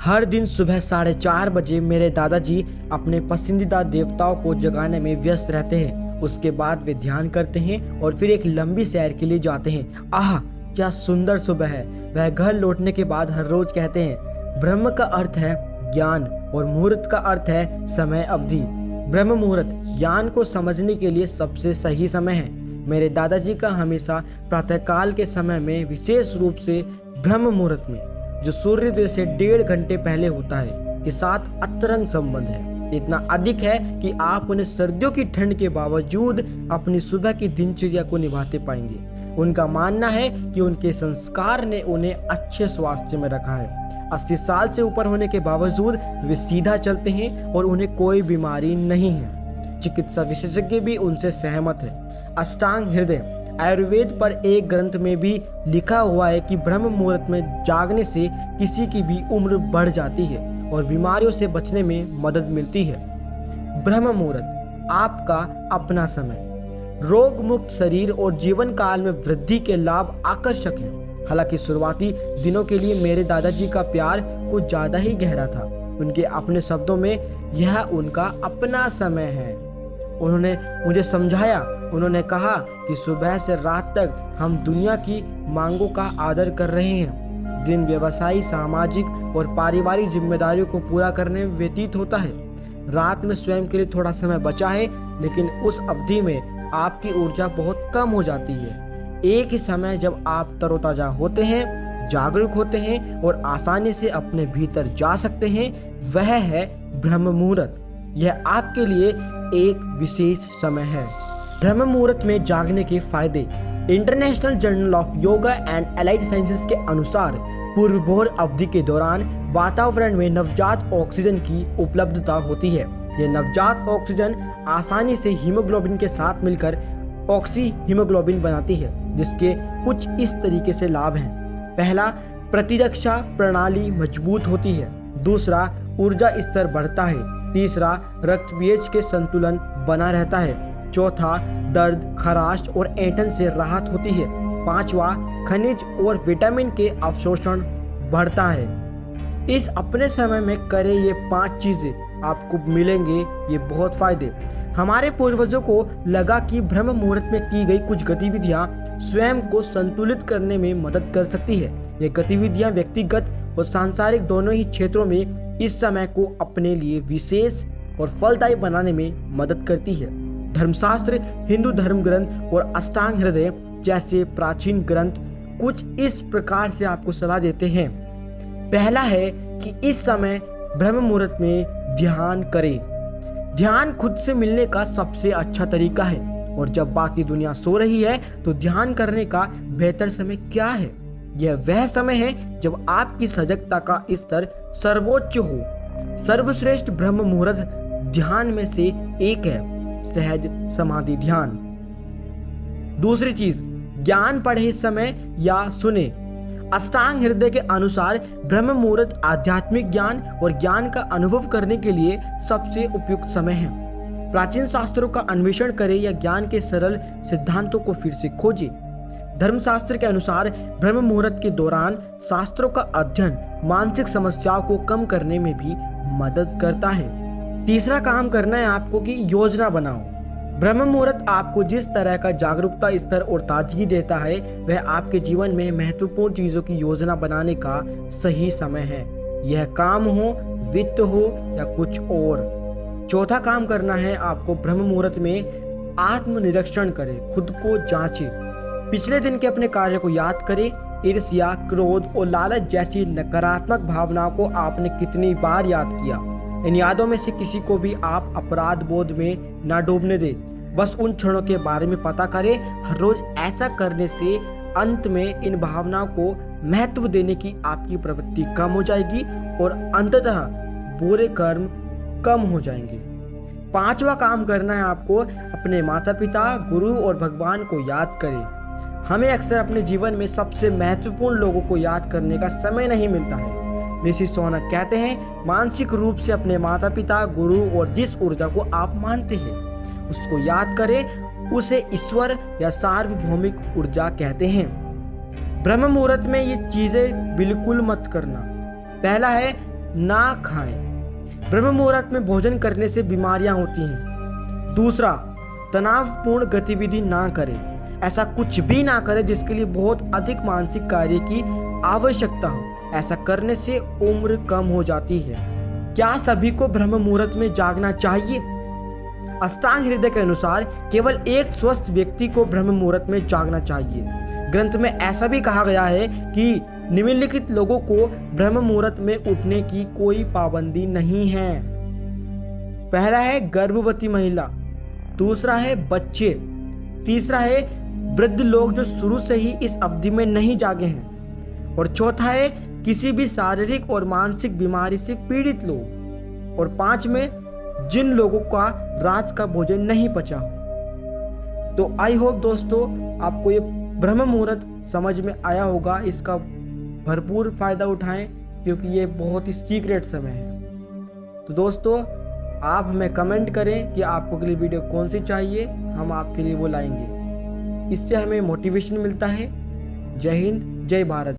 हर दिन सुबह 4:30 बजे मेरे दादाजी अपने पसंदीदा देवताओं को जगाने में व्यस्त रहते हैं। उसके बाद वे ध्यान करते हैं और फिर एक लंबी सैर के लिए जाते हैं। आह, क्या सुंदर सुबह है। वह घर लौटने के बाद हर रोज कहते हैं, ब्रह्म का अर्थ है ज्ञान और मुहूर्त का अर्थ है समय अवधि। ब्रह्म मुहूर्त ज्ञान को समझने के लिए सबसे सही समय है। मेरे दादाजी का हमेशा प्रातःकाल के समय में, विशेष रूप से ब्रह्म मुहूर्त में, जो सूर्योदय से 1.5 घंटे पहले होता है, के साथ अतरंग संबंध है। इतना अधिक है कि आप उन्हें सर्दियों की ठंड के बावजूद अपनी सुबह की दिनचर्या को निभाते पाएंगे। उनका मानना है कि उनके संस्कार ने उन्हें अच्छे स्वास्थ्य में रखा है। 80 साल से ऊपर होने के बावजूद वे सीधा चलते हैं और उन्हें कोई बीमारी नहीं है। चिकित्सा विशेषज्ञ भी उनसे सहमत है। अष्टांग हृदय आयुर्वेद पर एक ग्रंथ में भी लिखा हुआ है कि ब्रह्म मुहूर्त में जागने से किसी की भी उम्र बढ़ जाती है और बीमारियों से बचने में मदद मिलती है। ब्रह्म मुहूर्त आपका अपना समय, रोग मुक्त शरीर और जीवन काल में वृद्धि के लाभ आकर्षक हैं। हालांकि शुरुआती दिनों के लिए मेरे दादाजी का प्यार कुछ ज्यादा ही गहरा था। उनके अपने शब्दों में यह उनका अपना समय है। उन्होंने मुझे समझाया। उन्होंने कहा कि सुबह से रात तक हम दुनिया की मांगों का आदर कर रहे हैं। दिन व्यवसायी, सामाजिक और पारिवारिक जिम्मेदारियों को पूरा करने में व्यतीत होता है। रात में स्वयं के लिए थोड़ा समय बचा है, लेकिन उस अवधि में आपकी ऊर्जा बहुत कम हो जाती है। एक ही समय जब आप तरोताजा होते हैं, जागरूक होते हैं और आसानी से अपने भीतर जा सकते हैं, वह है ब्रह्म मुहूर्त। यह आपके लिए एक विशेष समय है। ब्रह्म मुहूर्त में जागने के फायदे। International journal of yoga and allied sciences के अनुसार पूर्वभोर अवधि के दौरान वातावरण में नवजात ऑक्सीजन की उपलब्धता होती है। यह नवजात ऑक्सीजन आसानी से हीमोग्लोबिन के साथ मिलकर ऑक्सी हीमोग्लोबिन बनाती है, जिसके कुछ इस तरीके से लाभ हैं। पहला, प्रतिरक्षा प्रणाली मजबूत होती है। दूसरा, ऊर्जा स्तर बढ़ता है। तीसरा, रक्त पीएच के संतुलन बना रहता है। चौथा, दर्द, खराश और ऐंठन से राहत होती है। पांचवा, खनिज और विटामिन के अवशोषण बढ़ता है। इस अपने समय में करें ये 5 चीजें, आपको मिलेंगे ये बहुत फायदे। हमारे पूर्वजों को लगा कि ब्रह्म मुहूर्त में की गई कुछ गतिविधियां स्वयं को संतुलित करने में मदद कर सकती है। ये गतिविधियां व्यक्तिगत और सांसारिक दोनों ही क्षेत्रों में इस समय को अपने लिए विशेष और फलदायी बनाने में मदद करती है। धर्मशास्त्र, हिंदू धर्म ग्रंथ और अष्टांग हृदय जैसे प्राचीन ग्रंथ कुछ इस प्रकार से आपको सलाह देते हैं। पहला है कि इस समय ब्रह्म मुहूर्त में ध्यान करें। ध्यान खुद से मिलने का सबसे अच्छा तरीका है, और जब बाकी दुनिया सो रही है तो ध्यान करने का बेहतर समय क्या है? यह वह समय है जब आपकी सजगता का स्तर सर्वोच्च हो। सर्वश्रेष्ठ ब्रह्म मुहूर्त ध्यान में से एक है सहज समाधि ध्यान। दूसरी चीज, ज्ञान पढ़े इस समय या सुने। अष्टांग हृदय के अनुसार ब्रह्म मुहूर्त आध्यात्मिक ज्ञान और ज्ञान का अनुभव करने के लिए सबसे उपयुक्त समय है। प्राचीन शास्त्रों का अन्वेषण करें या ज्ञान के सरल सिद्धांतों को फिर से खोजें। धर्मशास्त्र के अनुसार ब्रह्म मुहूर्त के दौरान शास्त्रों का अध्ययन मानसिक समस्याओं को कम करने में भी मदद करता है। तीसरा काम करना है आपको कि योजना बनाओ। ब्रह्म मुहूर्त आपको जिस तरह का जागरूकता स्तर और ताजगी देता है, वह आपके जीवन में महत्वपूर्ण चीजों की योजना बनाने का सही समय है। यह काम हो, वित्त हो या कुछ और। चौथा काम करना है आपको ब्रह्म मुहूर्त में आत्मनिरीक्षण करें, खुद को जांचें। पिछले दिन के अपने कार्य को याद करें। ईर्ष्या, क्रोध और लालच जैसी नकारात्मक भावनाओं को आपने कितनी बार याद किया? इन यादों में से किसी को भी आप अपराध बोध में ना डूबने दें। बस उन क्षणों के बारे में पता करें। हर रोज ऐसा करने से अंत में इन भावनाओं को महत्व देने की आपकी प्रवृत्ति कम हो जाएगी और अंततः बुरे कर्म कम हो जाएंगे। पांचवा काम करना है आपको अपने माता पिता, गुरु और भगवान को याद करें। हमें अक्सर अपने जीवन में सबसे महत्वपूर्ण लोगों को याद करने का समय नहीं मिलता है। ऋषि सोनक कहते हैं, मानसिक रूप से अपने माता पिता, गुरु और जिस ऊर्जा को आप मानते हैं उसको याद करें। उसे ईश्वर या सार्वभौमिक ऊर्जा कहते हैं। ब्रह्म मुहूर्त में ये चीजें बिल्कुल मत करना। पहला है ना खाएं। ब्रह्म मुहूर्त में भोजन करने से बीमारियां होती हैं। दूसरा, तनावपूर्ण गतिविधि ना करें। ऐसा कुछ भी ना करें जिसके लिए बहुत अधिक मानसिक कार्य की आवश्यकता हो। ऐसा करने से उम्र कम हो जाती है। क्या सभी को ब्रह्म मुहूर्त में जागना चाहिए? अष्टांग हृदय के अनुसार केवल एक स्वस्थ व्यक्ति को ब्रह्म मुहूर्त में जागना चाहिए। ग्रंथ में ऐसा भी कहा गया है कि निम्नलिखित लोगों को ब्रह्म मुहूर्त में उठने की कोई पाबंदी नहीं है। पहला है गर्भवती महिला, दूसरा है बच्चे, तीसरा है वृद्ध लोग जो शुरू से ही इस अवधि में नहीं जागे हैं, और चौथा है किसी भी शारीरिक और मानसिक बीमारी से पीड़ित लोग, और 5 में जिन लोगों का रात का भोजन नहीं पचा हो। तो आई होप दोस्तों आपको ये ब्रह्म मुहूर्त समझ में आया होगा। इसका भरपूर फायदा उठाएं क्योंकि ये बहुत ही सीक्रेट समय है। तो दोस्तों आप हमें कमेंट करें कि आपको अगली वीडियो कौन सी चाहिए, हम आपके लिए वो लाएंगे। इससे हमें मोटिवेशन मिलता है। जय हिंद, जय भारत।